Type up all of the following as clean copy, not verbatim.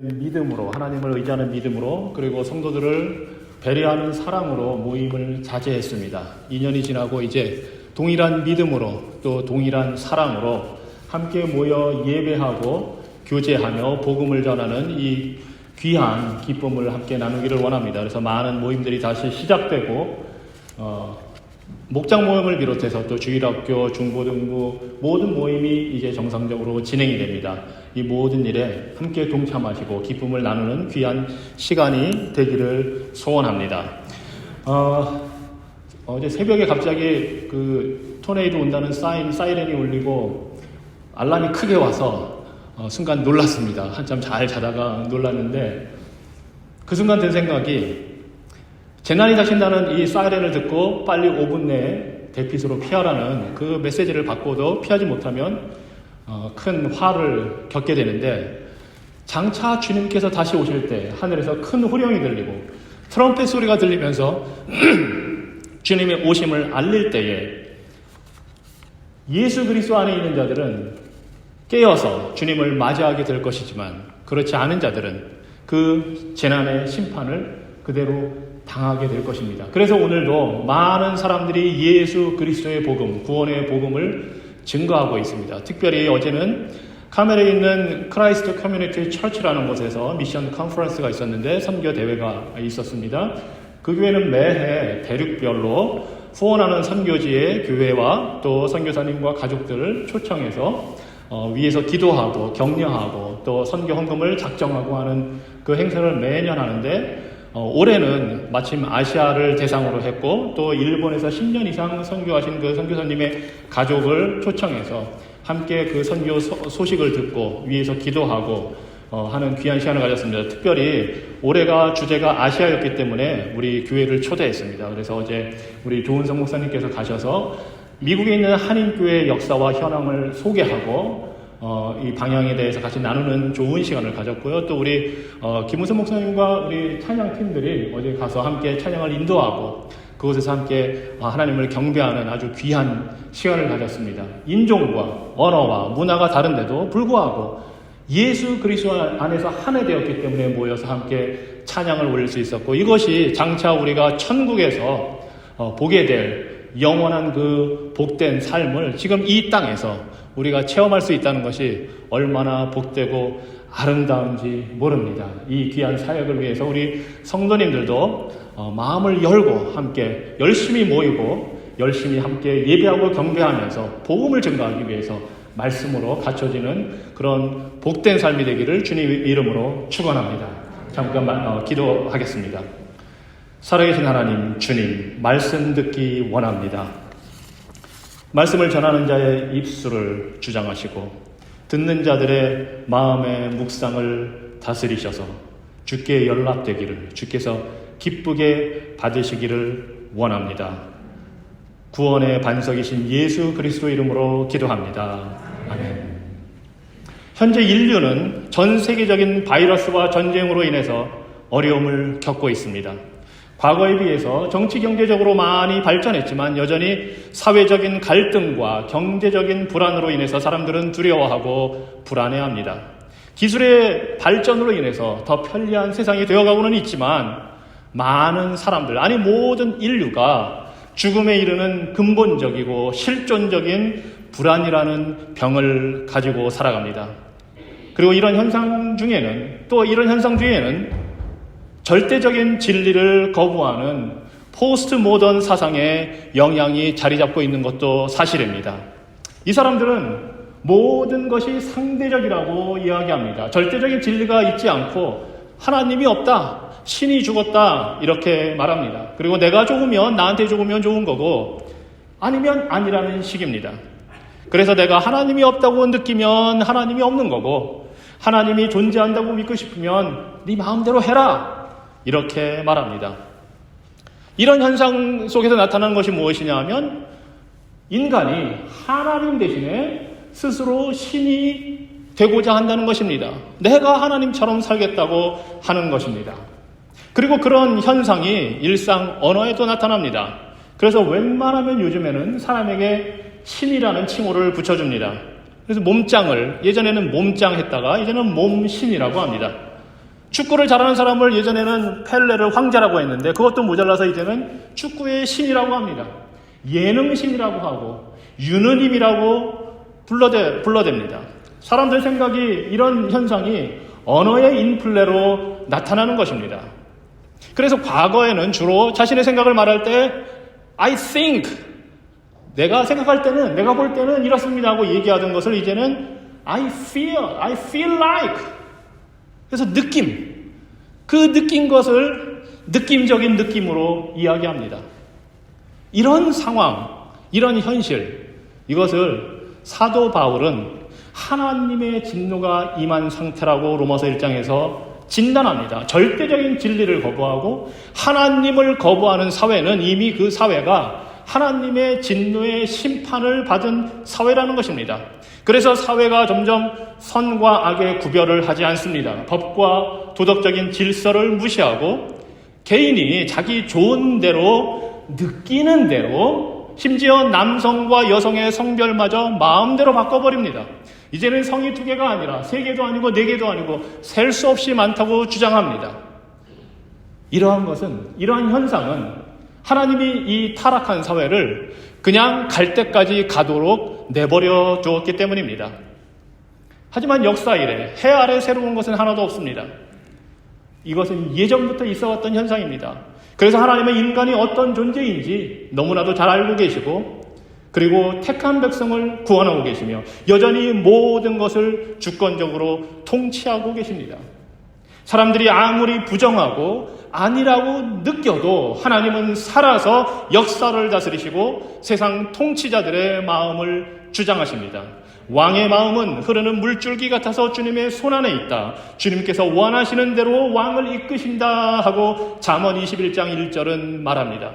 믿음으로, 하나님을 의지하는 믿음으로, 그리고 성도들을 배려하는 사랑으로 모임을 자제했습니다. 2년이 지나고 이제 동일한 믿음으로 또 동일한 사랑으로 함께 모여 예배하고 교제하며 복음을 전하는 이 귀한 기쁨을 함께 나누기를 원합니다. 그래서 많은 모임들이 다시 시작되고 목장 모임을 비롯해서 또 주일학교, 중고등부 모든 모임이 이제 정상적으로 진행이 됩니다. 이 모든 일에 함께 동참하시고 기쁨을 나누는 귀한 시간이 되기를 소원합니다. 어제 새벽에 갑자기 그 토네이도 온다는 사이렌이 울리고 알람이 크게 와서 순간 놀랐습니다. 한참 잘 자다가 놀랐는데 그 순간 든 생각이 재난이 닥친다는 이 사이렌을 듣고 빨리 5분 내에 대피소로 피하라는 그 메시지를 받고도 피하지 못하면 큰 화를 겪게 되는데, 장차 주님께서 다시 오실 때 하늘에서 큰 호령이 들리고 트럼펫 소리가 들리면서 주님의 오심을 알릴 때에 예수 그리스도 안에 있는 자들은 깨어서 주님을 맞이하게 될 것이지만, 그렇지 않은 자들은 그 재난의 심판을 그대로 당하게 될 것입니다. 그래서 오늘도 많은 사람들이 예수 그리스도의 복음, 구원의 복음을 증거하고 있습니다. 특별히 어제는 카멜에 있는 크라이스트 커뮤니티 처치라는 곳에서 미션 컨퍼런스가 있었는데 선교 대회가 있었습니다. 그 교회는 매해 대륙별로 후원하는 선교지의 교회와 또 선교사님과 가족들을 초청해서 위에서 기도하고 격려하고 또 선교 헌금을 작정하고 하는 그 행사를 매년 하는데, 올해는 마침 아시아를 대상으로 했고 또 일본에서 10년 이상 선교하신 그 선교사님의 가족을 초청해서 함께 그 선교 소식을 듣고 위에서 기도하고 하는 귀한 시간을 가졌습니다. 특별히 올해가 주제가 아시아였기 때문에 우리 교회를 초대했습니다. 그래서 어제 우리 조은성 목사님께서 가셔서 미국에 있는 한인교회의 역사와 현황을 소개하고 이 방향에 대해서 같이 나누는 좋은 시간을 가졌고요. 또 우리 김우선 목사님과 우리 찬양팀들이 어제 가서 함께 찬양을 인도하고 그곳에서 함께 하나님을 경배하는 아주 귀한 시간을 가졌습니다. 인종과 언어와 문화가 다른데도 불구하고 예수 그리스도 안에서 하나 되었기 때문에 모여서 함께 찬양을 올릴 수 있었고, 이것이 장차 우리가 천국에서 보게 될 영원한 그 복된 삶을 지금 이 땅에서 우리가 체험할 수 있다는 것이 얼마나 복되고 아름다운지 모릅니다. 이 귀한 사역을 위해서 우리 성도님들도 마음을 열고 함께 열심히 모이고 열심히 함께 예배하고 경배하면서 복음을 증거하기 위해서 말씀으로 갖춰지는 그런 복된 삶이 되기를 주님의 이름으로 축원합니다. 잠깐만 기도하겠습니다. 살아계신 하나님, 주님, 말씀 듣기 원합니다. 말씀을 전하는 자의 입술을 주장하시고 듣는 자들의 마음의 묵상을 다스리셔서 주께 연락되기를, 주께서 기쁘게 받으시기를 원합니다. 구원의 반석이신 예수 그리스도 이름으로 기도합니다. 아멘. 현재 인류는 전 세계적인 바이러스와 전쟁으로 인해서 어려움을 겪고 있습니다. 과거에 비해서 정치 경제적으로 많이 발전했지만 여전히 사회적인 갈등과 경제적인 불안으로 인해서 사람들은 두려워하고 불안해합니다. 기술의 발전으로 인해서 더 편리한 세상이 되어가고는 있지만 많은 사람들, 아니 모든 인류가 죽음에 이르는 근본적이고 실존적인 불안이라는 병을 가지고 살아갑니다. 그리고 이런 현상 뒤에는 절대적인 진리를 거부하는 포스트 모던 사상의 영향이 자리 잡고 있는 것도 사실입니다. 이 사람들은 모든 것이 상대적이라고 이야기합니다. 절대적인 진리가 있지 않고 하나님이 없다, 신이 죽었다 이렇게 말합니다. 그리고 내가 좋으면 나한테 좋으면 좋은 거고 아니면 아니라는 식입니다. 그래서 내가 하나님이 없다고 느끼면 하나님이 없는 거고, 하나님이 존재한다고 믿고 싶으면 네 마음대로 해라 이렇게 말합니다. 이런 현상 속에서 나타나는 것이 무엇이냐 하면 인간이 하나님 대신에 스스로 신이 되고자 한다는 것입니다. 내가 하나님처럼 살겠다고 하는 것입니다. 그리고 그런 현상이 일상 언어에도 나타납니다. 그래서 웬만하면 요즘에는 사람에게 신이라는 칭호를 붙여줍니다. 그래서 몸짱을 예전에는 몸짱 했다가 이제는 몸신이라고 합니다. 축구를 잘하는 사람을 예전에는 펠레를 황제라고 했는데 그것도 모자라서 이제는 축구의 신이라고 합니다. 예능신이라고 하고 유느님이라고 불러댑니다. 사람들 생각이 이런 현상이 언어의 인플레로 나타나는 것입니다. 그래서 과거에는 주로 자신의 생각을 말할 때 I think, 내가 생각할 때는, 내가 볼 때는 이렇습니다 하고 얘기하던 것을 이제는 I feel like, 그래서 느낌, 그 느낀 것을 느낌적인 느낌으로 이야기합니다. 이런 상황, 이런 현실, 이것을 사도 바울은 하나님의 진노가 임한 상태라고 로마서 1장에서 진단합니다. 절대적인 진리를 거부하고 하나님을 거부하는 사회는 이미 그 사회가 하나님의 진노의 심판을 받은 사회라는 것입니다. 그래서 사회가 점점 선과 악의 구별을 하지 않습니다. 법과 도덕적인 질서를 무시하고 개인이 자기 좋은 대로 느끼는 대로 심지어 남성과 여성의 성별마저 마음대로 바꿔버립니다. 이제는 성이 2개가 아니라 3개도 아니고 4개도 아니고 셀 수 없이 많다고 주장합니다. 이러한 현상은 하나님이 이 타락한 사회를 그냥 갈 때까지 가도록 내버려 두었기 때문입니다. 하지만 역사 이래 해 아래 새로운 것은 하나도 없습니다. 이것은 예전부터 있어왔던 현상입니다. 그래서 하나님은 인간이 어떤 존재인지 너무나도 잘 알고 계시고 그리고 택한 백성을 구원하고 계시며 여전히 모든 것을 주권적으로 통치하고 계십니다. 사람들이 아무리 부정하고 아니라고 느껴도 하나님은 살아서 역사를 다스리시고 세상 통치자들의 마음을 주장하십니다. 왕의 마음은 흐르는 물줄기 같아서 주님의 손안에 있다. 주님께서 원하시는 대로 왕을 이끄신다 하고 잠언 21장 1절은 말합니다.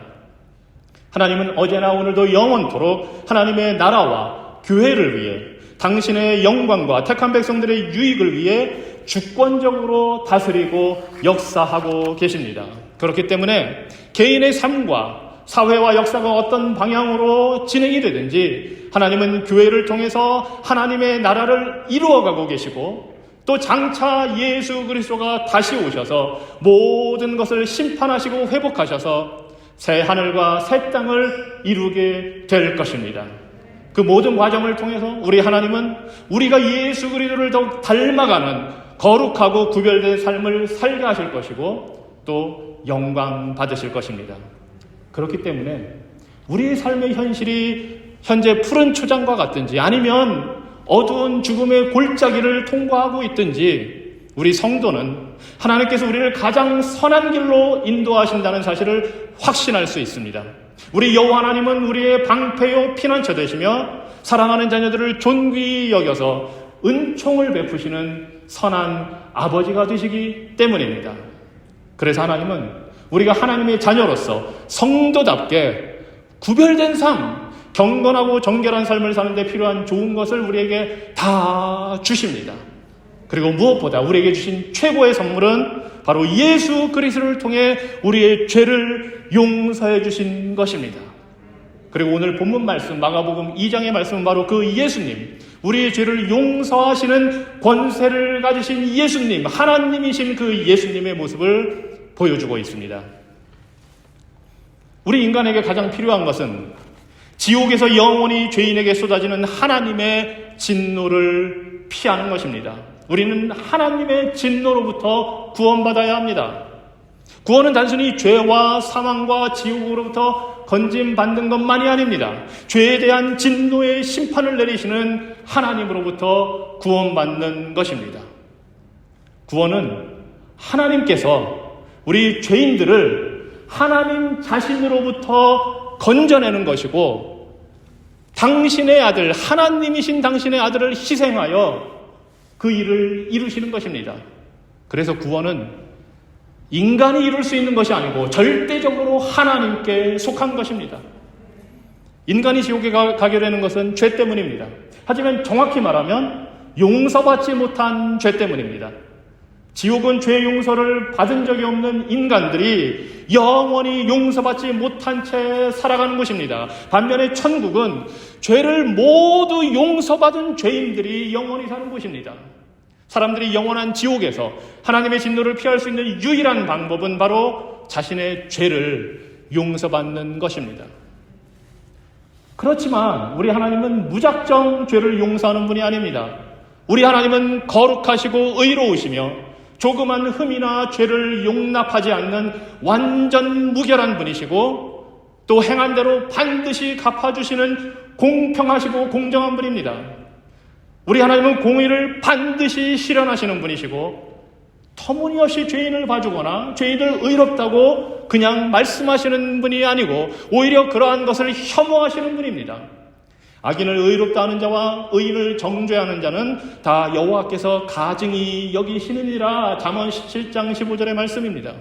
하나님은 어제나 오늘도 영원토록 하나님의 나라와 교회를 위해 당신의 영광과 택한 백성들의 유익을 위해 주권적으로 다스리고 역사하고 계십니다. 그렇기 때문에 개인의 삶과 사회와 역사가 어떤 방향으로 진행이 되든지 하나님은 교회를 통해서 하나님의 나라를 이루어가고 계시고 또 장차 예수 그리스도가 다시 오셔서 모든 것을 심판하시고 회복하셔서 새 하늘과 새 땅을 이루게 될 것입니다. 그 모든 과정을 통해서 우리 하나님은 우리가 예수 그리스도를 더욱 닮아가는 거룩하고 구별된 삶을 살게 하실 것이고 또 영광 받으실 것입니다. 그렇기 때문에 우리의 삶의 현실이 현재 푸른 초장과 같든지 아니면 어두운 죽음의 골짜기를 통과하고 있든지 우리 성도는 하나님께서 우리를 가장 선한 길로 인도하신다는 사실을 확신할 수 있습니다. 우리 여호와 하나님은 우리의 방패요 피난처 되시며 사랑하는 자녀들을 존귀히 여겨서 은총을 베푸시는 선한 아버지가 되시기 때문입니다. 그래서 하나님은 우리가 하나님의 자녀로서 성도답게 구별된 삶, 경건하고 정결한 삶을 사는데 필요한 좋은 것을 우리에게 다 주십니다. 그리고 무엇보다 우리에게 주신 최고의 선물은 바로 예수 그리스도를 통해 우리의 죄를 용서해 주신 것입니다. 그리고 오늘 본문 말씀 마가복음 2장의 말씀은 바로 그 예수님, 우리의 죄를 용서하시는 권세를 가지신 예수님, 하나님이신 그 예수님의 모습을 보여주고 있습니다. 우리 인간에게 가장 필요한 것은 지옥에서 영원히 죄인에게 쏟아지는 하나님의 진노를 피하는 것입니다. 우리는 하나님의 진노로부터 구원받아야 합니다. 구원은 단순히 죄와 사망과 지옥으로부터 건짐받는 것만이 아닙니다. 죄에 대한 진노의 심판을 내리시는 하나님으로부터 구원받는 것입니다. 구원은 하나님께서 우리 죄인들을 하나님 자신으로부터 건져내는 것이고 당신의 아들, 하나님이신 당신의 아들을 희생하여 그 일을 이루시는 것입니다. 그래서 구원은 인간이 이룰 수 있는 것이 아니고 절대적으로 하나님께 속한 것입니다. 인간이 지옥에 가게 되는 것은 죄 때문입니다. 하지만 정확히 말하면 용서받지 못한 죄 때문입니다. 지옥은 죄 용서를 받은 적이 없는 인간들이 영원히 용서받지 못한 채 살아가는 것입니다. 반면에 천국은 죄를 모두 용서받은 죄인들이 영원히 사는 곳입니다. 사람들이 영원한 지옥에서 하나님의 진노를 피할 수 있는 유일한 방법은 바로 자신의 죄를 용서받는 것입니다. 그렇지만 우리 하나님은 무작정 죄를 용서하는 분이 아닙니다. 우리 하나님은 거룩하시고 의로우시며 조그만 흠이나 죄를 용납하지 않는 완전 무결한 분이시고 또 행한 대로 반드시 갚아주시는 공평하시고 공정한 분입니다. 우리 하나님은 공의를 반드시 실현하시는 분이시고 터무니없이 죄인을 봐주거나 죄인을 의롭다고 그냥 말씀하시는 분이 아니고 오히려 그러한 것을 혐오하시는 분입니다. 악인을 의롭다 하는 자와 의인을 정죄하는 자는 다 여호와께서 가증히 여기시느니라. 잠언 17장 15절의 말씀입니다.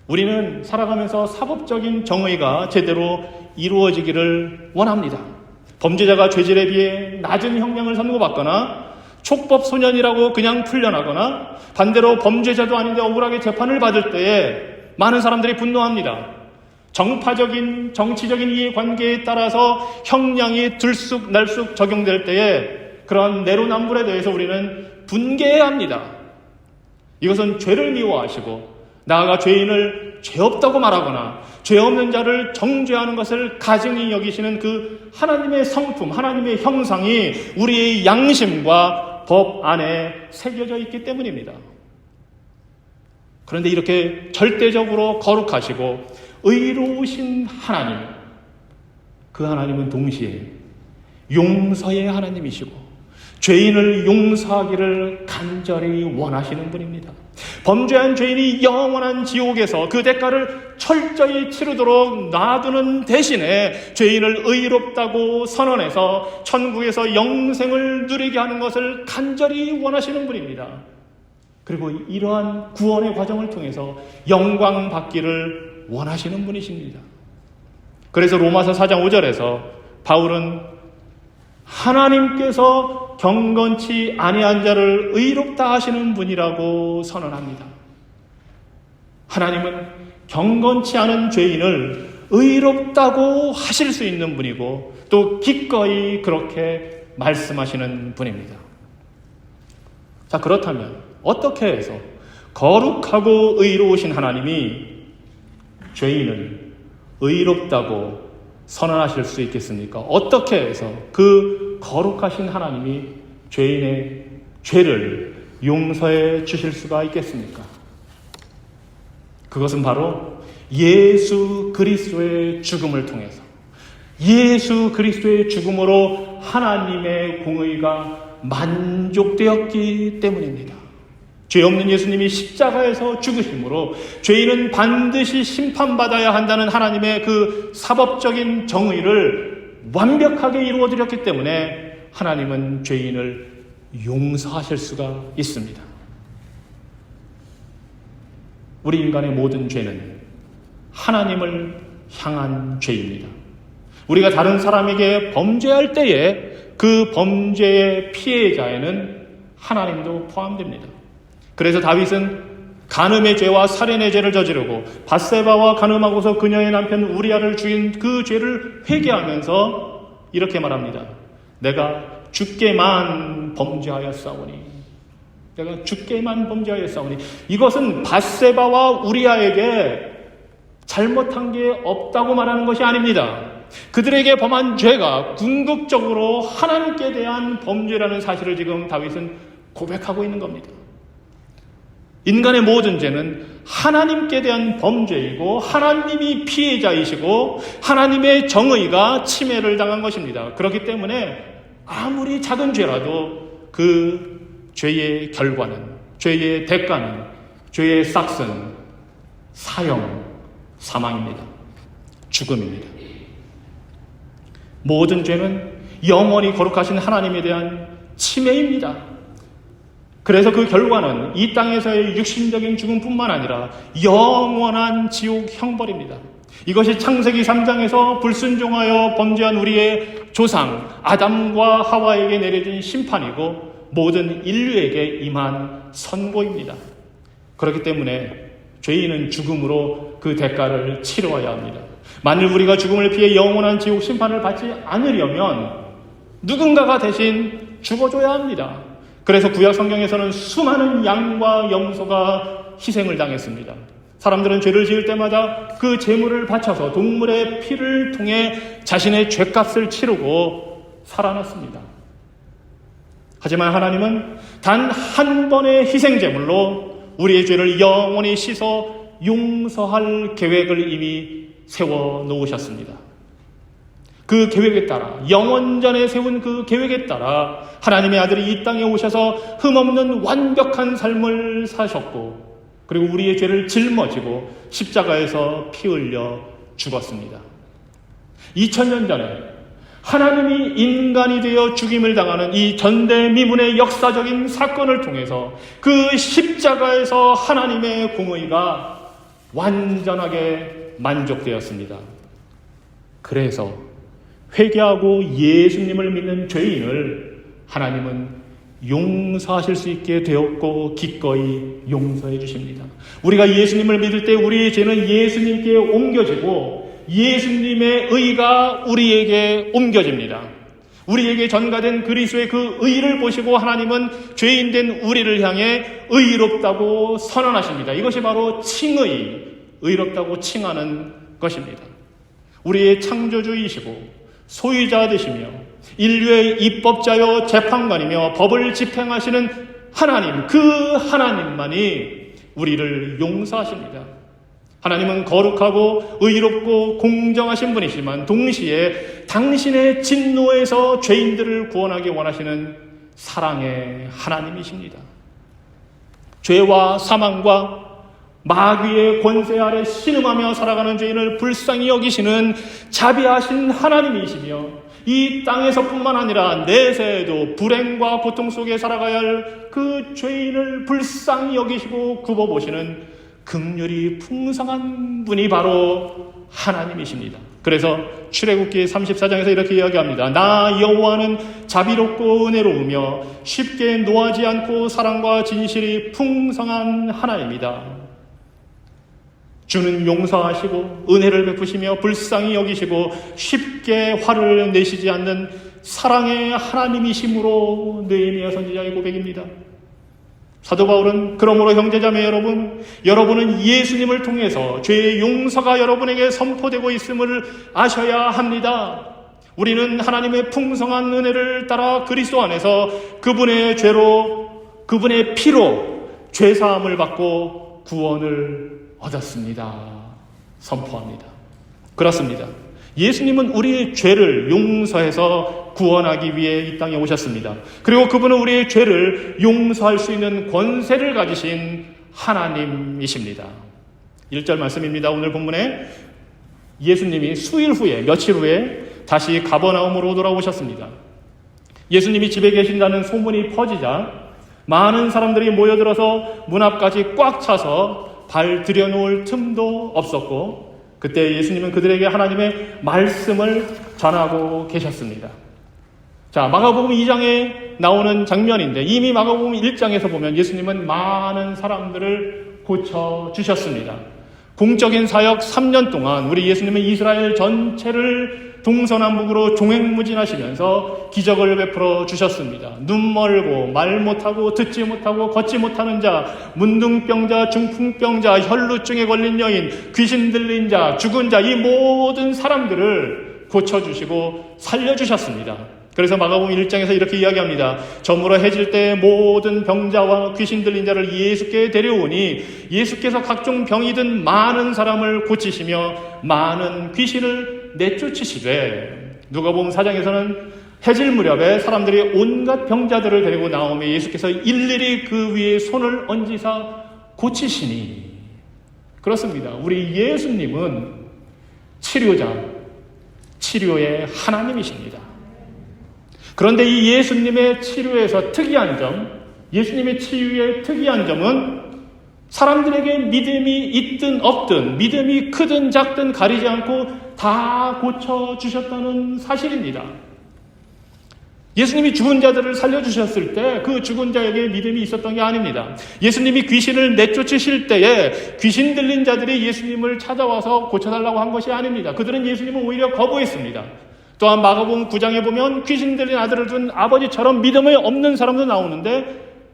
우리는 살아가면서 사법적인 정의가 제대로 이루어지기를 원합니다. 범죄자가 죄질에 비해 낮은 형량을 선고받거나 촉법 소년이라고 그냥 풀려나거나 반대로 범죄자도 아닌데 억울하게 재판을 받을 때에 많은 사람들이 분노합니다. 정파적인 정치적인 이해관계에 따라서 형량이 들쑥날쑥 적용될 때에 그런 내로남불에 대해서 우리는 분개해야 합니다. 이것은 죄를 미워하시고 나아가 죄인을 죄 없다고 말하거나 죄 없는 자를 정죄하는 것을 가증히 여기시는 그 하나님의 성품, 하나님의 형상이 우리의 양심과 법 안에 새겨져 있기 때문입니다. 그런데 이렇게 절대적으로 거룩하시고 의로우신 하나님, 그 하나님은 동시에 용서의 하나님이시고 죄인을 용서하기를 간절히 원하시는 분입니다. 범죄한 죄인이 영원한 지옥에서 그 대가를 철저히 치르도록 놔두는 대신에 죄인을 의롭다고 선언해서 천국에서 영생을 누리게 하는 것을 간절히 원하시는 분입니다. 그리고 이러한 구원의 과정을 통해서 영광 받기를 원하시는 분이십니다. 그래서 로마서 4장 5절에서 바울은 하나님께서 경건치 아니한 자를 의롭다 하시는 분이라고 선언합니다. 하나님은 경건치 않은 죄인을 의롭다고 하실 수 있는 분이고 또 기꺼이 그렇게 말씀하시는 분입니다. 자, 그렇다면 어떻게 해서 거룩하고 의로우신 하나님이 죄인을 의롭다고 선언하실 수 있겠습니까? 어떻게 해서 그 거룩하신 하나님이 죄인의 죄를 용서해 주실 수가 있겠습니까? 그것은 바로 예수 그리스도의 죽음을 통해서 예수 그리스도의 죽음으로 하나님의 공의가 만족되었기 때문입니다. 죄 없는 예수님이 십자가에서 죽으심으로 죄인은 반드시 심판받아야 한다는 하나님의 그 사법적인 정의를 완벽하게 이루어드렸기 때문에 하나님은 죄인을 용서하실 수가 있습니다. 우리 인간의 모든 죄는 하나님을 향한 죄입니다. 우리가 다른 사람에게 범죄할 때에 그 범죄의 피해자에는 하나님도 포함됩니다. 그래서 다윗은 간음의 죄와 살인의 죄를 저지르고 밧세바와 간음하고서 그녀의 남편 우리아를 죽인 그 죄를 회개하면서 이렇게 말합니다. 내가 주께만 범죄하였사오니. 내가 주께만 범죄하였사오니. 이것은 밧세바와 우리아에게 잘못한 게 없다고 말하는 것이 아닙니다. 그들에게 범한 죄가 궁극적으로 하나님께 대한 범죄라는 사실을 지금 다윗은 고백하고 있는 겁니다. 인간의 모든 죄는 하나님께 대한 범죄이고 하나님이 피해자이시고 하나님의 정의가 침해를 당한 것입니다. 그렇기 때문에 아무리 작은 죄라도 그 죄의 결과는, 죄의 대가는, 죄의 싹은 사형, 사망입니다. 죽음입니다. 모든 죄는 영원히 거룩하신 하나님에 대한 침해입니다. 그래서 그 결과는 이 땅에서의 육신적인 죽음뿐만 아니라 영원한 지옥 형벌입니다. 이것이 창세기 3장에서 불순종하여 범죄한 우리의 조상 아담과 하와에게 내려진 심판이고 모든 인류에게 임한 선고입니다. 그렇기 때문에 죄인은 죽음으로 그 대가를 치러야 합니다. 만일 우리가 죽음을 피해 영원한 지옥 심판을 받지 않으려면 누군가가 대신 죽어줘야 합니다. 그래서 구약 성경에서는 수많은 양과 염소가 희생을 당했습니다. 사람들은 죄를 지을 때마다 그 제물을 바쳐서 동물의 피를 통해 자신의 죄값을 치르고 살아났습니다. 하지만 하나님은 단 한 번의 희생 제물로 우리의 죄를 영원히 씻어 용서할 계획을 이미 세워 놓으셨습니다. 그 계획에 따라, 영원전에 세운 그 계획에 따라 하나님의 아들이 이 땅에 오셔서 흠없는 완벽한 삶을 사셨고, 그리고 우리의 죄를 짊어지고 십자가에서 피 흘려 죽었습니다. 2000년 전에 하나님이 인간이 되어 죽임을 당하는 이 전대미문의 역사적인 사건을 통해서 그 십자가에서 하나님의 공의가 완전하게 만족되었습니다. 그래서 회개하고 예수님을 믿는 죄인을 하나님은 용서하실 수 있게 되었고 기꺼이 용서해 주십니다. 우리가 예수님을 믿을 때 우리의 죄는 예수님께 옮겨지고 예수님의 의가 우리에게 옮겨집니다. 우리에게 전가된 그리스도의 그 의를 보시고 하나님은 죄인된 우리를 향해 의롭다고 선언하십니다. 이것이 바로 칭의, 의롭다고 칭하는 것입니다. 우리의 창조주이시고 소유자 되시며 인류의 입법자요 재판관이며 법을 집행하시는 하나님, 그 하나님만이 우리를 용서하십니다. 하나님은 거룩하고 의롭고 공정하신 분이시지만 동시에 당신의 진노에서 죄인들을 구원하기 원하시는 사랑의 하나님이십니다. 죄와 사망과 마귀의 권세 아래 신음하며 살아가는 죄인을 불쌍히 여기시는 자비하신 하나님이시며 이 땅에서뿐만 아니라 내세에도 불행과 고통 속에 살아가야 할 그 죄인을 불쌍히 여기시고 굽어보시는 긍휼이 풍성한 분이 바로 하나님이십니다. 그래서 출애굽기 34장에서 이렇게 이야기합니다. 나 여호와는 자비롭고 은혜로우며 쉽게 노하지 않고 사랑과 진실이 풍성한 하나님이다. 주는 용서하시고 은혜를 베푸시며 불쌍히 여기시고 쉽게 화를 내시지 않는 사랑의 하나님이심으로 느헤미야 선지자의 고백입니다. 사도 바울은 그러므로 형제자매 여러분, 여러분은 예수님을 통해서 죄의 용서가 여러분에게 선포되고 있음을 아셔야 합니다. 우리는 하나님의 풍성한 은혜를 따라 그리스도 안에서 그분의 죄로, 그분의 피로 죄사함을 받고 구원을 얻었습니다. 선포합니다. 그렇습니다. 예수님은 우리의 죄를 용서해서 구원하기 위해 이 땅에 오셨습니다. 그리고 그분은 우리의 죄를 용서할 수 있는 권세를 가지신 하나님이십니다. 1절 말씀입니다. 오늘 본문에 예수님이 수일 후에, 며칠 후에 다시 가버나움으로 돌아오셨습니다. 예수님이 집에 계신다는 소문이 퍼지자 많은 사람들이 모여들어서 문 앞까지 꽉 차서 발 들여놓을 틈도 없었고, 그때 예수님은 그들에게 하나님의 말씀을 전하고 계셨습니다. 자, 마가복음 2장에 나오는 장면인데 이미 마가복음 1장에서 보면 예수님은 많은 사람들을 고쳐주셨습니다. 공적인 사역 3년 동안 우리 예수님은 이스라엘 전체를 동서남북으로 종횡무진하시면서 기적을 베풀어 주셨습니다. 눈 멀고 말 못하고 듣지 못하고 걷지 못하는 자, 문둥병자, 중풍병자, 혈루증에 걸린 여인, 귀신 들린 자, 죽은 자, 이 모든 사람들을 고쳐주시고 살려주셨습니다. 그래서 마가복음 1장에서 이렇게 이야기합니다. 저물어 해질 때 모든 병자와 귀신 들린 자를 예수께 데려오니 예수께서 각종 병이 든 많은 사람을 고치시며 많은 귀신을 내쫓으시되, 누가복음 4장에서는 해질 무렵에 사람들이 온갖 병자들을 데리고 나오며 예수께서 일일이 그 위에 손을 얹으사 고치시니. 그렇습니다. 우리 예수님은 치료자, 치료의 하나님이십니다. 그런데 이 예수님의 치료에서 특이한 점, 예수님의 치유의 특이한 점은 사람들에게 믿음이 있든 없든, 믿음이 크든 작든 가리지 않고 다 고쳐주셨다는 사실입니다. 예수님이 죽은 자들을 살려주셨을 때 그 죽은 자에게 믿음이 있었던 게 아닙니다. 예수님이 귀신을 내쫓으실 때에 귀신 들린 자들이 예수님을 찾아와서 고쳐달라고 한 것이 아닙니다. 그들은 예수님을 오히려 거부했습니다. 또한 마가복음 9장에 보면 귀신 들린 아들을 둔 아버지처럼 믿음이 없는 사람도 나오는데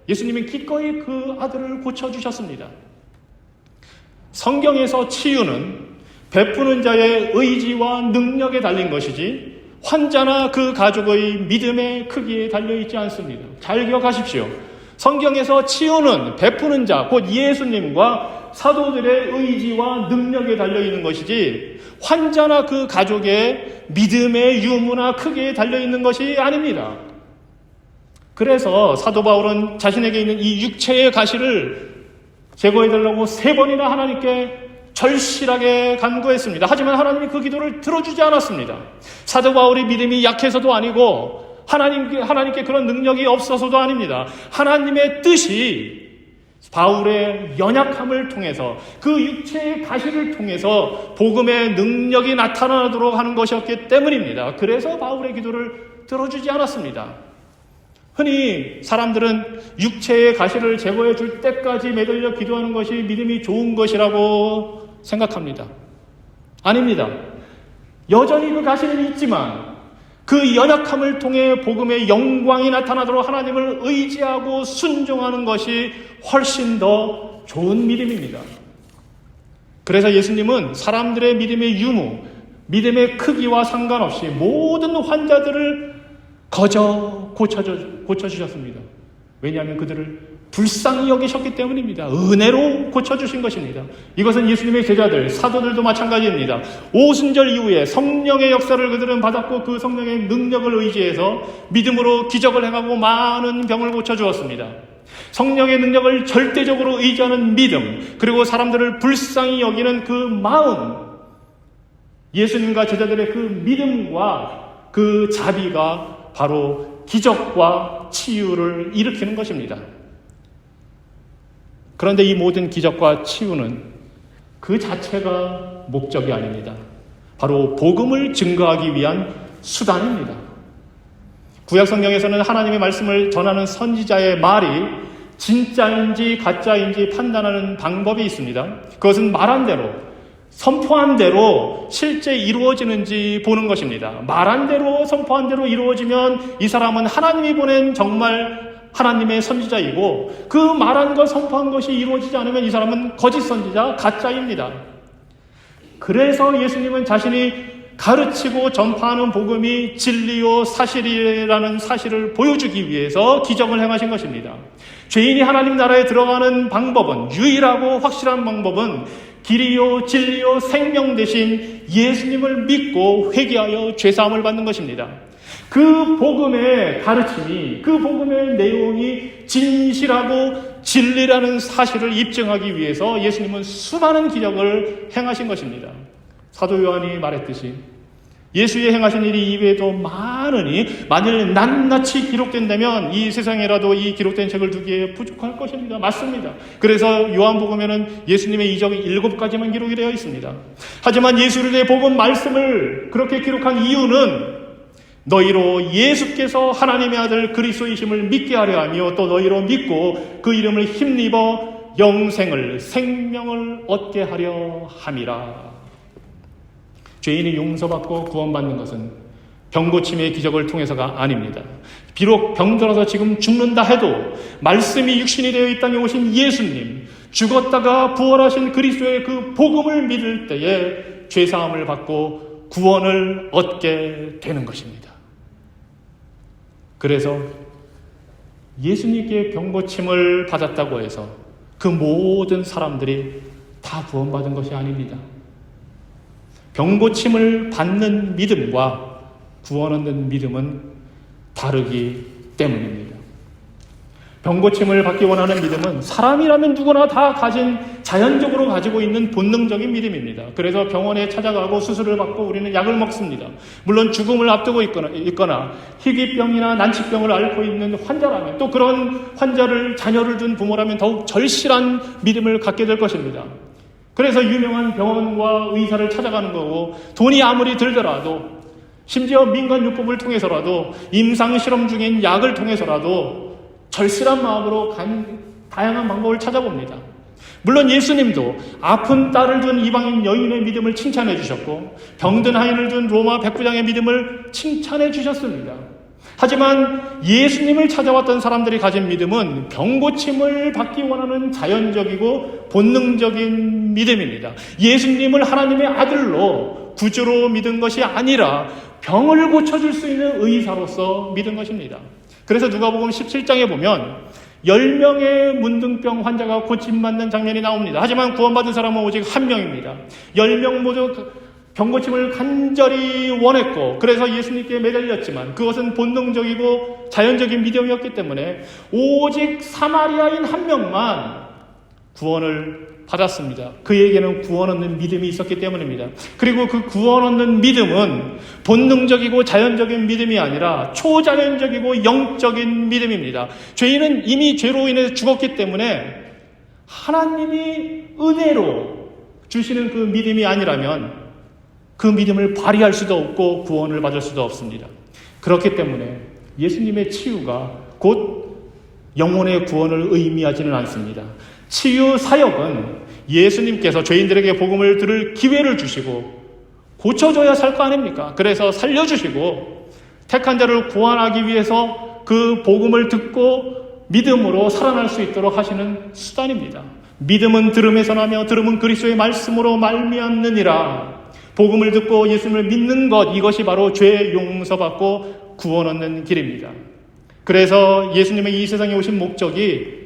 예수님은 기꺼이 그 아들을 고쳐주셨습니다. 성경에서 치유는 베푸는 자의 의지와 능력에 달린 것이지 환자나 그 가족의 믿음의 크기에 달려있지 않습니다. 잘 기억하십시오. 성경에서 치유는 베푸는 자, 곧 예수님과 사도들의 의지와 능력에 달려있는 것이지 환자나 그 가족의 믿음의 유무나 크기에 달려있는 것이 아닙니다. 그래서 사도 바울은 자신에게 있는 이 육체의 가시를 제거해달라고 3번이나 하나님께 절실하게 간구했습니다. 하지만 하나님이 그 기도를 들어주지 않았습니다. 사도 바울이 믿음이 약해서도 아니고 하나님께 그런 능력이 없어서도 아닙니다. 하나님의 뜻이 바울의 연약함을 통해서 그 육체의 가시를 통해서 복음의 능력이 나타나도록 하는 것이었기 때문입니다. 그래서 바울의 기도를 들어주지 않았습니다. 흔히 사람들은 육체의 가시를 제거해 줄 때까지 매달려 기도하는 것이 믿음이 좋은 것이라고 생각합니다. 아닙니다. 여전히 그 가시는 있지만 그 연약함을 통해 복음의 영광이 나타나도록 하나님을 의지하고 순종하는 것이 훨씬 더 좋은 믿음입니다. 그래서 예수님은 사람들의 믿음의 유무, 믿음의 크기와 상관없이 모든 환자들을 거저 고쳐주셨습니다. 왜냐하면 그들을 불쌍히 여기셨기 때문입니다. 은혜로 고쳐주신 것입니다. 이것은 예수님의 제자들, 사도들도 마찬가지입니다. 오순절 이후에 성령의 역사를 그들은 받았고 그 성령의 능력을 의지해서 믿음으로 기적을 행하고 많은 병을 고쳐주었습니다. 성령의 능력을 절대적으로 의지하는 믿음, 그리고 사람들을 불쌍히 여기는 그 마음, 예수님과 제자들의 그 믿음과 그 자비가 바로 기적과 치유를 일으키는 것입니다. 그런데 이 모든 기적과 치유는 그 자체가 목적이 아닙니다. 바로 복음을 증거하기 위한 수단입니다. 구약성경에서는 하나님의 말씀을 전하는 선지자의 말이 진짜인지 가짜인지 판단하는 방법이 있습니다. 그것은 말한 대로, 선포한 대로 실제 이루어지는지 보는 것입니다. 말한 대로, 선포한 대로 이루어지면 이 사람은 하나님이 보낸 정말 하나님의 선지자이고, 그 말한 것, 선포한 것이 이루어지지 않으면 이 사람은 거짓 선지자, 가짜입니다. 그래서 예수님은 자신이 가르치고 전파하는 복음이 진리요 사실이라는 사실을 보여주기 위해서 기적을 행하신 것입니다. 죄인이 하나님 나라에 들어가는 방법은, 유일하고 확실한 방법은 길이요 진리요 생명 대신 예수님을 믿고 회개하여 죄사함을 받는 것입니다. 그 복음의 가르침이, 그 복음의 내용이 진실하고 진리라는 사실을 입증하기 위해서 예수님은 수많은 기적을 행하신 것입니다. 사도 요한이 말했듯이 예수의 행하신 일이 이외에도 많으니 만일 낱낱이 기록된다면 이 세상에라도 이 기록된 책을 두기에 부족할 것입니다. 맞습니다. 그래서 요한복음에는 예수님의 이적이 7가지만 기록이 되어 있습니다. 하지만 예수의 복음 말씀을 그렇게 기록한 이유는 너희로 예수께서 하나님의 아들 그리스도이심을 믿게 하려 하며 또 너희로 믿고 그 이름을 힘입어 영생을, 생명을 얻게 하려 함이라. 죄인이 용서받고 구원받는 것은 병고침의 기적을 통해서가 아닙니다. 비록 병들어서 지금 죽는다 해도 말씀이 육신이 되어 이 땅에 오신 예수님, 죽었다가 부활하신 그리스도의 그 복음을 믿을 때에 죄사함을 받고 구원을 얻게 되는 것입니다. 그래서 예수님께 병고침을 받았다고 해서 그 모든 사람들이 다 구원받은 것이 아닙니다. 병고침을 받는 믿음과 구원 얻는 믿음은 다르기 때문입니다. 병고침을 받기 원하는 믿음은 사람이라면 누구나 다 자연적으로 가지고 있는 본능적인 믿음입니다. 그래서 병원에 찾아가고 수술을 받고 우리는 약을 먹습니다. 물론 죽음을 앞두고 있거나 희귀병이나 난치병을 앓고 있는 환자라면, 또 그런 환자를, 자녀를 둔 부모라면 더욱 절실한 믿음을 갖게 될 것입니다. 그래서 유명한 병원과 의사를 찾아가는 거고, 돈이 아무리 들더라도, 심지어 민간요법을 통해서라도, 임상실험 중인 약을 통해서라도 절실한 마음으로 다양한 방법을 찾아봅니다. 물론 예수님도 아픈 딸을 둔 이방인 여인의 믿음을 칭찬해 주셨고 병든 하인을 둔 로마 백부장의 믿음을 칭찬해 주셨습니다. 하지만 예수님을 찾아왔던 사람들이 가진 믿음은 병고침을 받기 원하는 자연적이고 본능적인 믿음입니다. 예수님을 하나님의 아들로 구주로 믿은 것이 아니라 병을 고쳐줄 수 있는 의사로서 믿은 것입니다. 그래서 누가복음 17장에 보면 10명의 문둥병 환자가 고침받는 장면이 나옵니다. 하지만 구원받은 사람은 오직 1명입니다. 10명 모두 병고침을 간절히 원했고 그래서 예수님께 매달렸지만 그것은 본능적이고 자연적인 믿음이었기 때문에 오직 사마리아인 1명만 구원을 받았습니다. 그에게는 구원 얻는 믿음이 있었기 때문입니다. 그리고 그 구원 얻는 믿음은 본능적이고 자연적인 믿음이 아니라 초자연적이고 영적인 믿음입니다. 죄인은 이미 죄로 인해서 죽었기 때문에 하나님이 은혜로 주시는 그 믿음이 아니라면 그 믿음을 발휘할 수도 없고 구원을 받을 수도 없습니다. 그렇기 때문에 예수님의 치유가 곧 영혼의 구원을 의미하지는 않습니다. 치유 사역은 예수님께서 죄인들에게 복음을 들을 기회를 주시고 고쳐줘야 살 거 아닙니까? 그래서 살려주시고 택한 자를 구원하기 위해서 그 복음을 듣고 믿음으로 살아날 수 있도록 하시는 수단입니다. 믿음은 들음에서 나며 들음은 그리스도의 말씀으로 말미암느니라. 복음을 듣고 예수님을 믿는 것, 이것이 바로 죄 용서받고 구원 얻는 길입니다. 그래서 예수님의 이 세상에 오신 목적이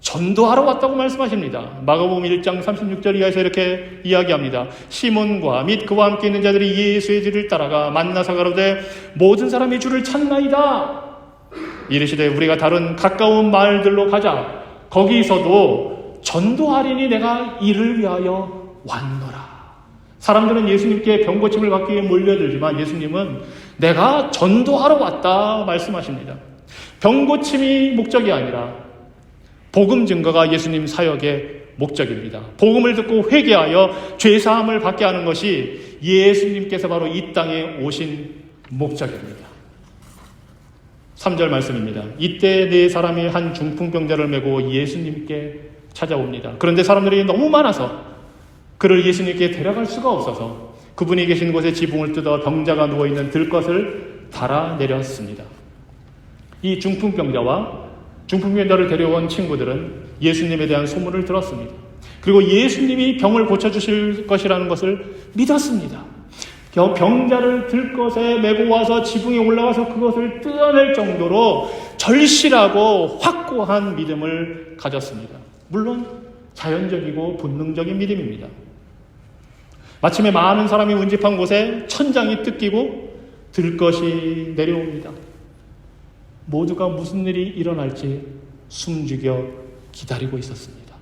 전도하러 왔다고 말씀하십니다. 마가복음 1장 36절 이하에서 이렇게 이야기합니다. 시몬과 및 그와 함께 있는 자들이 예수의 뒤를 따라가 만나서 가로되 모든 사람이 주를 찾나이다. 이르시되 우리가 다른 가까운 마을들로 가자. 거기서도 전도하리니 내가 이를 위하여 왔노라. 사람들은 예수님께 병고침을 받기 위해 몰려들지만 예수님은 내가 전도하러 왔다 말씀하십니다. 병고침이 목적이 아니라 복음 증거가 예수님 사역의 목적입니다. 복음을 듣고 회개하여 죄사함을 받게 하는 것이 예수님께서 바로 이 땅에 오신 목적입니다. 3절 말씀입니다. 이때 네 사람이 한 중풍병자를 메고 예수님께 찾아옵니다. 그런데 사람들이 너무 많아서 그를 예수님께 데려갈 수가 없어서 그분이 계신 곳에 지붕을 뜯어 병자가 누워있는 들것을 달아내렸습니다. 이 중풍병자와 중풍병자를 데려온 친구들은 예수님에 대한 소문을 들었습니다. 그리고 예수님이 병을 고쳐주실 것이라는 것을 믿었습니다. 병자를 들것에 메고 와서 지붕에 올라가서 그것을 뜯어낼 정도로 절실하고 확고한 믿음을 가졌습니다. 물론 자연적이고 본능적인 믿음입니다. 마침에 많은 사람이 운집한 곳에 천장이 뜯기고 들것이 내려옵니다. 모두가 무슨 일이 일어날지 숨죽여 기다리고 있었습니다.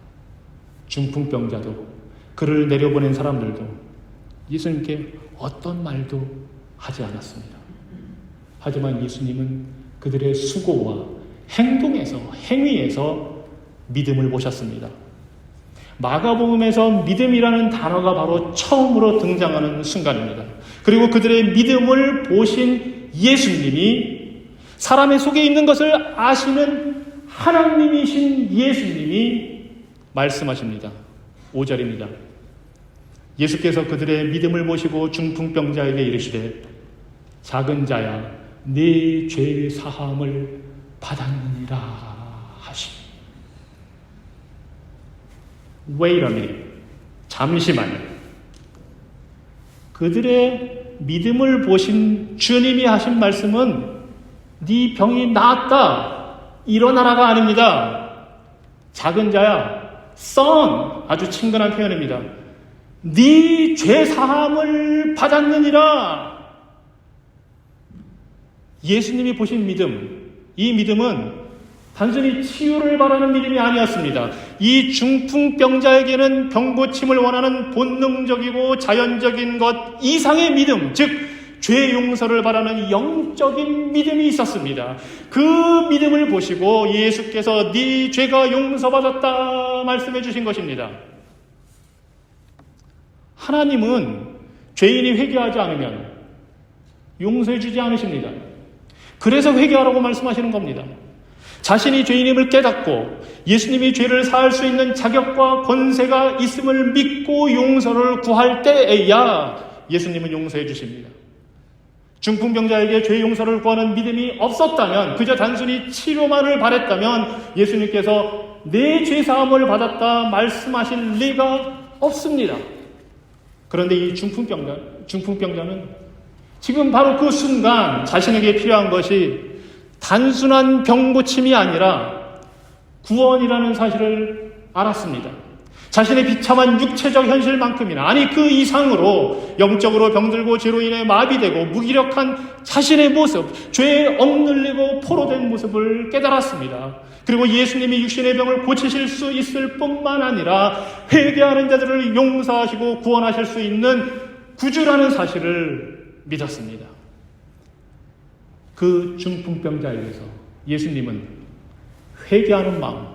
중풍병자도 그를 내려보낸 사람들도 예수님께 어떤 말도 하지 않았습니다. 하지만 예수님은 그들의 수고와 행위에서 믿음을 보셨습니다. 마가복음에서 믿음이라는 단어가 바로 처음으로 등장하는 순간입니다. 그리고 그들의 믿음을 보신 예수님이 사람의 속에 있는 것을 아시는 하나님이신 예수님이 말씀하십니다. 5절입니다. 예수께서 그들의 믿음을 보시고 중풍병자에게 이르시되 작은 자야 네 죄 사함을 받았느니라 하시니. Wait a minute. 잠시만요. 그들의 믿음을 보신 주님이 하신 말씀은 네 병이 나았다, 일어나라가 아닙니다. 작은 자야, son, 아주 친근한 표현입니다. 네 죄 사함을 받았느니라. 예수님이 보신 믿음, 이 믿음은 단순히 치유를 바라는 믿음이 아니었습니다. 이 중풍병자에게는 병고침을 원하는 본능적이고 자연적인 것 이상의 믿음, 즉 죄 용서를 바라는 영적인 믿음이 있었습니다. 그 믿음을 보시고 예수께서 네 죄가 용서받았다 말씀해 주신 것입니다. 하나님은 죄인이 회개하지 않으면 용서해 주지 않으십니다. 그래서 회개하라고 말씀하시는 겁니다. 자신이 죄인임을 깨닫고 예수님이 죄를 사할 수 있는 자격과 권세가 있음을 믿고 용서를 구할 때에야 예수님은 용서해 주십니다. 중풍병자에게 죄 용서를 구하는 믿음이 없었다면, 그저 단순히 치료만을 바랬다면 예수님께서 내 죄사함을 받았다 말씀하실 리가 없습니다. 그런데 이 중풍병자는 지금 바로 그 순간 자신에게 필요한 것이 단순한 병고침이 아니라 구원이라는 사실을 알았습니다. 자신의 비참한 육체적 현실만큼이나, 아니 그 이상으로 영적으로 병들고 죄로 인해 마비되고 무기력한 자신의 모습, 죄에 억눌리고 포로된 모습을 깨달았습니다. 그리고 예수님이 육신의 병을 고치실 수 있을 뿐만 아니라 회개하는 자들을 용서하시고 구원하실 수 있는 구주라는 사실을 믿었습니다. 그 중풍병자에게서 예수님은 회개하는 마음,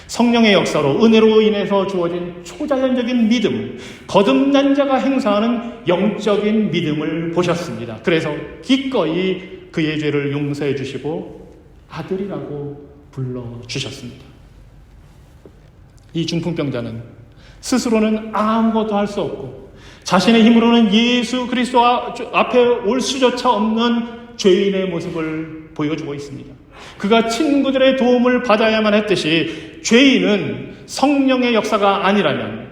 성령의 역사로 은혜로 인해서 주어진 초자연적인 믿음, 거듭난 자가 행사하는 영적인 믿음을 보셨습니다. 그래서 기꺼이 그의 죄를 용서해 주시고 아들이라고 불러주셨습니다. 이 중풍병자는 스스로는 아무것도 할 수 없고 자신의 힘으로는 예수 그리스도 앞에 올 수조차 없는 죄인의 모습을 보여주고 있습니다. 그가 친구들의 도움을 받아야만 했듯이 죄인은 성령의 역사가 아니라면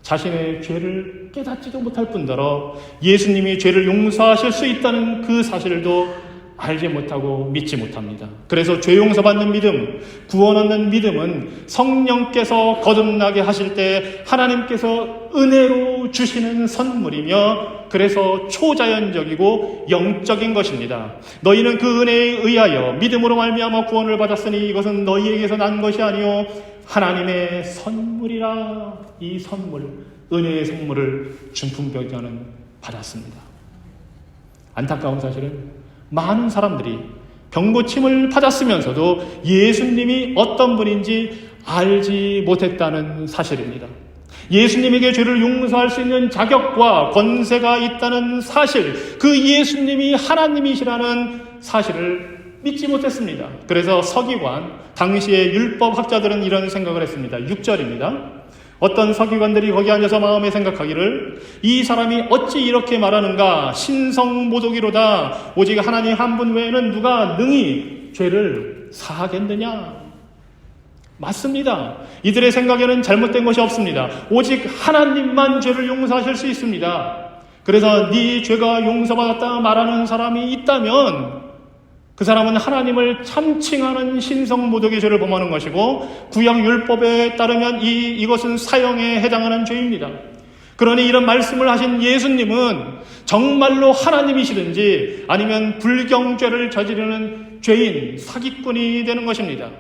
자신의 죄를 깨닫지도 못할 뿐더러 예수님이 죄를 용서하실 수 있다는 그 사실도 알지 못하고 믿지 못합니다. 그래서 죄 용서받는 믿음, 구원 얻는 믿음은 성령께서 거듭나게 하실 때 하나님께서 은혜로 주시는 선물이며, 그래서 초자연적이고 영적인 것입니다. 너희는 그 은혜에 의하여 믿음으로 말미암아 구원을 받았으니 이것은 너희에게서 난 것이 아니요 하나님의 선물이라. 이 선물, 은혜의 선물을 중풍병자는 받았습니다. 안타까운 사실은 많은 사람들이 병고침을 받았으면서도 예수님이 어떤 분인지 알지 못했다는 사실입니다. 예수님에게 죄를 용서할 수 있는 자격과 권세가 있다는 사실, 그 예수님이 하나님이시라는 사실을 믿지 못했습니다. 그래서 서기관, 당시의 율법학자들은 이런 생각을 했습니다. 6절입니다. 어떤 서기관들이 거기 앉아서 마음에 생각하기를, 이 사람이 어찌 이렇게 말하는가? 신성모독이로다. 오직 하나님 한 분 외에는 누가 능히 죄를 사하겠느냐? 맞습니다. 이들의 생각에는 잘못된 것이 없습니다. 오직 하나님만 죄를 용서하실 수 있습니다. 그래서 네 죄가 용서받았다 말하는 사람이 있다면 그 사람은 하나님을 참칭하는 신성모독의 죄를 범하는 것이고, 구약 율법에 따르면 이것은 사형에 해당하는 죄입니다. 그러니 이런 말씀을 하신 예수님은 정말로 하나님이시든지 아니면 불경죄를 저지르는 죄인, 사기꾼이 되는 것입니다.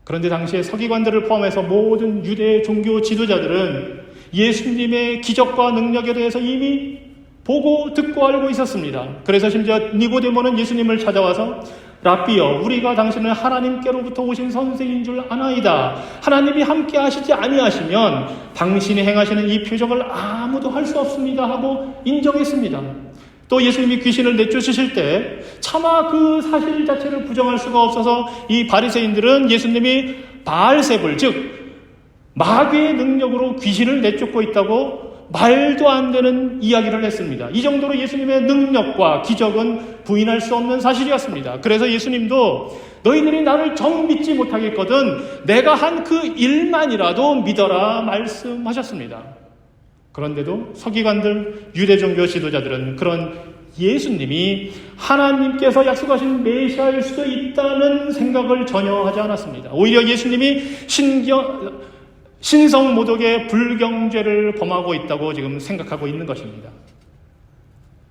그런데 당시에 서기관들을 포함해서 모든 유대 종교 지도자들은 예수님의 기적과 능력에 대해서 이미 보고 듣고 알고 있었습니다. 그래서 심지어 니고데모는 예수님을 찾아와서 랍비여, 우리가 당신을 하나님께로부터 오신 선생인 줄 아나이다. 하나님이 함께 하시지 아니하시면 당신이 행하시는 이 표적을 아무도 할 수 없습니다 하고 인정했습니다. 또 예수님이 귀신을 내쫓으실 때 차마 그 사실 자체를 부정할 수가 없어서 이 바리새인들은 예수님이 바알세불, 즉 마귀의 능력으로 귀신을 내쫓고 있다고 말도 안 되는 이야기를 했습니다. 이 정도로 예수님의 능력과 기적은 부인할 수 없는 사실이었습니다. 그래서 예수님도 너희들이 나를 정 믿지 못하겠거든 내가 한 그 일만이라도 믿어라 말씀하셨습니다. 그런데도 서기관들, 유대 종교 지도자들은 그런 예수님이 하나님께서 약속하신 메시아일 수도 있다는 생각을 전혀 하지 않았습니다. 오히려 예수님이 신성모독의 불경죄를 범하고 있다고 지금 생각하고 있는 것입니다.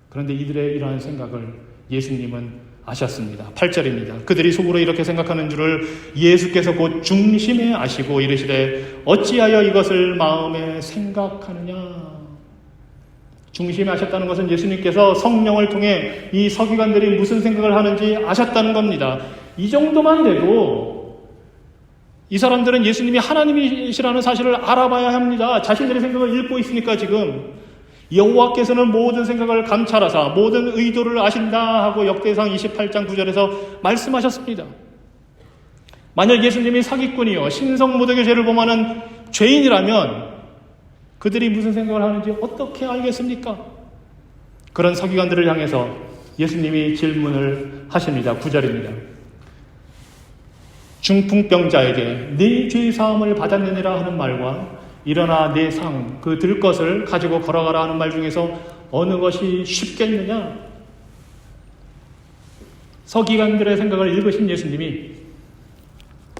그런데 이들의 이러한 생각을 예수님은 아셨습니다. 8절입니다. 그들이 속으로 이렇게 생각하는 줄을 예수께서 곧 중심에 아시고 이르시되 어찌하여 이것을 마음에 생각하느냐. 중심에 아셨다는 것은 예수님께서 성령을 통해 이 서기관들이 무슨 생각을 하는지 아셨다는 겁니다. 이 정도만 돼도 이 사람들은 예수님이 하나님이시라는 사실을 알아봐야 합니다. 자신들의 생각을 읽고 있으니까 지금 여호와께서는 모든 생각을 감찰하사 모든 의도를 아신다 하고 역대상 28장 9절에서 말씀하셨습니다. 만약 예수님이 사기꾼이요 신성모독의 죄를 범하는 죄인이라면 그들이 무슨 생각을 하는지 어떻게 알겠습니까? 그런 서기관들을 향해서 예수님이 질문을 하십니다. 9절입니다. 중풍병자에게 네 죄 사함을 받았느니라 하는 말과 일어나 내 상 그 들 것을 가지고 걸어가라 하는 말 중에서 어느 것이 쉽겠느냐? 서기관들의 생각을 읽으신 예수님이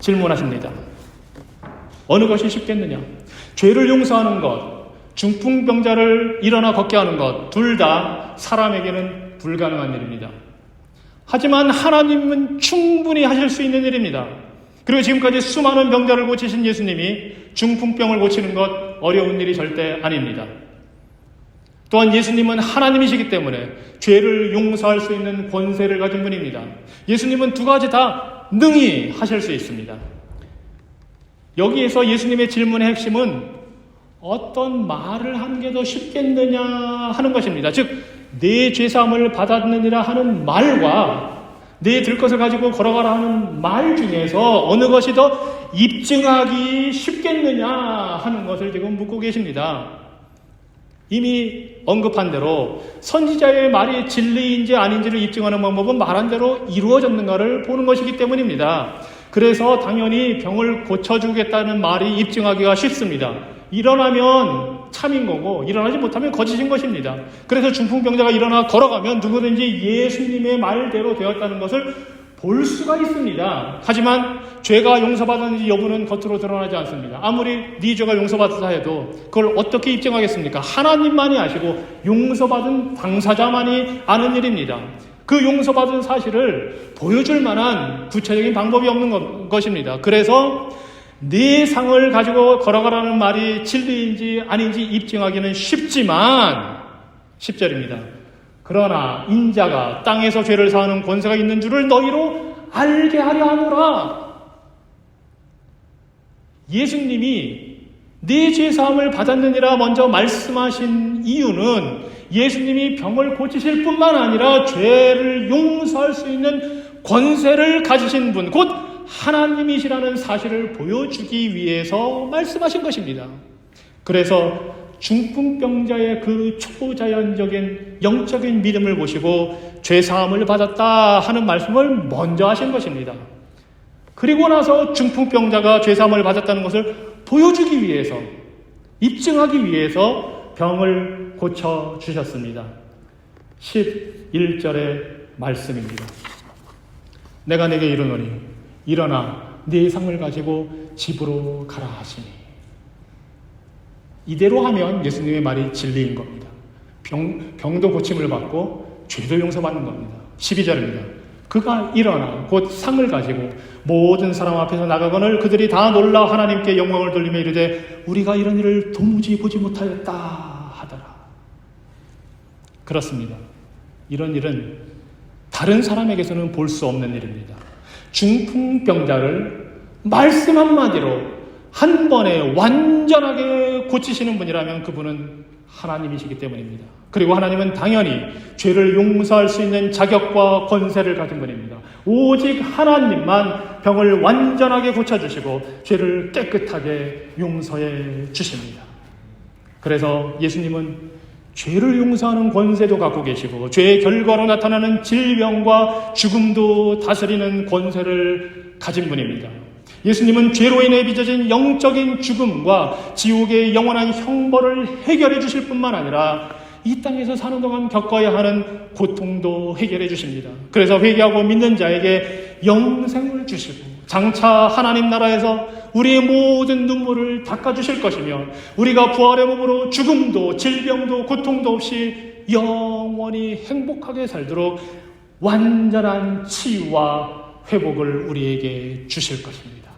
질문하십니다. 어느 것이 쉽겠느냐? 죄를 용서하는 것, 중풍병자를 일어나 걷게 하는 것, 둘 다 사람에게는 불가능한 일입니다. 하지만 하나님은 충분히 하실 수 있는 일입니다. 그리고 지금까지 수많은 병자를 고치신 예수님이 중풍병을 고치는 것 어려운 일이 절대 아닙니다. 또한 예수님은 하나님이시기 때문에 죄를 용서할 수 있는 권세를 가진 분입니다. 예수님은 두 가지 다 능히 하실 수 있습니다. 여기에서 예수님의 질문의 핵심은 어떤 말을 하는 게 더 쉽겠느냐 하는 것입니다. 즉, 내 죄사함을 받았느니라 하는 말과 내 들 것을 가지고 걸어가라 하는 말 중에서 어느 것이 더 입증하기 쉽겠느냐 하는 것을 지금 묻고 계십니다. 이미 언급한 대로 선지자의 말이 진리인지 아닌지를 입증하는 방법은 말한 대로 이루어졌는가를 보는 것이기 때문입니다. 그래서 당연히 병을 고쳐주겠다는 말이 입증하기가 쉽습니다. 일어나면 참인 거고 일어나지 못하면 거짓인 것입니다. 그래서 중풍병자가 일어나 걸어가면 누구든지 예수님의 말대로 되었다는 것을 볼 수가 있습니다. 하지만 죄가 용서받았는지 여부는 겉으로 드러나지 않습니다. 아무리 네 죄가 용서받았다 해도 그걸 어떻게 입증하겠습니까? 하나님만이 아시고 용서받은 당사자만이 아는 일입니다. 그 용서받은 사실을 보여줄 만한 구체적인 방법이 없는 것입니다. 그래서 네 상을 가지고 걸어가라는 말이 진리인지 아닌지 입증하기는 쉽지만 10절입니다. 그러나 인자가 땅에서 죄를 사하는 권세가 있는 줄을 너희로 알게 하려 하노라. 예수님이 네 죄 사함을 받았느니라 먼저 말씀하신 이유는 예수님이 병을 고치실 뿐만 아니라 죄를 용서할 수 있는 권세를 가지신 분, 곧 하나님이시라는 사실을 보여주기 위해서 말씀하신 것입니다. 그래서 중풍병자의 그 초자연적인 영적인 믿음을 보시고 죄사함을 받았다 하는 말씀을 먼저 하신 것입니다. 그리고 나서 중풍병자가 죄사함을 받았다는 것을 보여주기 위해서, 입증하기 위해서 병을 고쳐주셨습니다. 11절의 말씀입니다. 내가 내게 이르노니 일어나 네 상을 가지고 집으로 가라 하시니. 이대로 하면 예수님의 말이 진리인 겁니다. 병도 고침을 받고 죄도 용서받는 겁니다. 12절입니다. 그가 일어나 곧 상을 가지고 모든 사람 앞에서 나가거늘 그들이 다 놀라 하나님께 영광을 돌리며 이르되 우리가 이런 일을 도무지 보지 못하였다 하더라. 그렇습니다. 이런 일은 다른 사람에게서는 볼 수 없는 일입니다. 중풍병자를 말씀 한마디로 한 번에 완전하게 고치시는 분이라면 그분은 하나님이시기 때문입니다. 그리고 하나님은 당연히 죄를 용서할 수 있는 자격과 권세를 가진 분입니다. 오직 하나님만 병을 완전하게 고쳐주시고 죄를 깨끗하게 용서해 주십니다. 그래서 예수님은 죄를 용서하는 권세도 갖고 계시고 죄의 결과로 나타나는 질병과 죽음도 다스리는 권세를 가진 분입니다. 예수님은 죄로 인해 빚어진 영적인 죽음과 지옥의 영원한 형벌을 해결해 주실 뿐만 아니라 이 땅에서 사는 동안 겪어야 하는 고통도 해결해 주십니다. 그래서 회개하고 믿는 자에게 영생을 주시고 장차 하나님 나라에서 우리의 모든 눈물을 닦아주실 것이며 우리가 부활의 몸으로 죽음도 질병도 고통도 없이 영원히 행복하게 살도록 완전한 치유와 회복을 우리에게 주실 것입니다.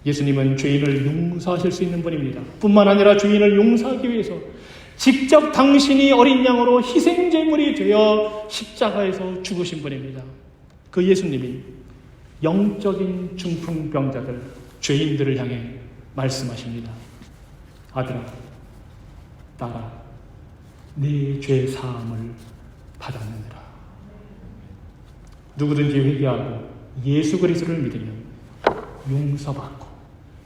예수님은 죄인을 용서하실 수 있는 분입니다. 뿐만 아니라 죄인을 용서하기 위해서 직접 당신이 어린 양으로 희생제물이 되어 십자가에서 죽으신 분입니다. 그 예수님이 영적인 중풍병자들, 죄인들을 향해 말씀하십니다. 아들아, 딸아, 네 죄 사함을 받았느니라. 누구든지 회개하고 예수 그리스도를 믿으면 용서받고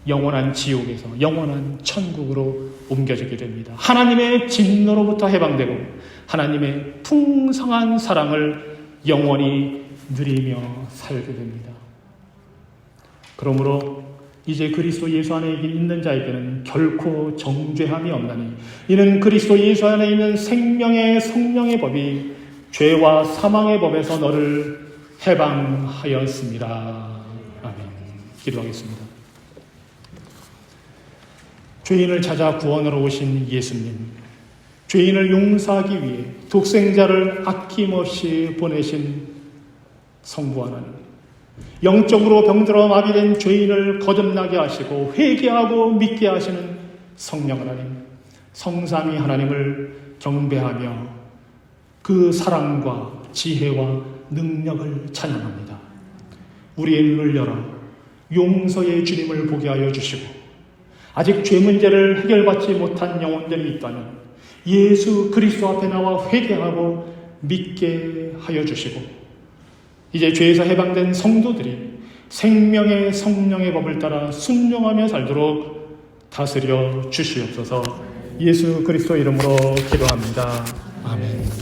영원한 지옥에서 영원한 천국으로 옮겨지게 됩니다. 하나님의 진노로부터 해방되고 하나님의 풍성한 사랑을 영원히 누리며 살게 됩니다. 그러므로 이제 그리스도 예수 안에 있는 자에게는 결코 정죄함이 없나니 이는 그리스도 예수 안에 있는 생명의 성령의 법이 죄와 사망의 법에서 너를 해방하였습니다. 아멘. 기도하겠습니다. 죄인을 찾아 구원하러 오신 예수님, 죄인을 용서하기 위해 독생자를 아낌없이 보내신 성부 하나님, 영적으로 병들어 마비된 죄인을 거듭나게 하시고 회개하고 믿게 하시는 성령 하나님, 성삼위 하나님을 경배하며 그 사랑과 지혜와 능력을 찬양합니다. 우리의 눈을 열어 용서의 주님을 보게 하여 주시고 아직 죄 문제를 해결받지 못한 영혼들이 있다면 예수 그리스도 앞에 나와 회개하고 믿게 하여 주시고 이제 죄에서 해방된 성도들이 생명의 성령의 법을 따라 순종하며 살도록 다스려 주시옵소서. 예수 그리스도 이름으로 기도합니다. 아멘.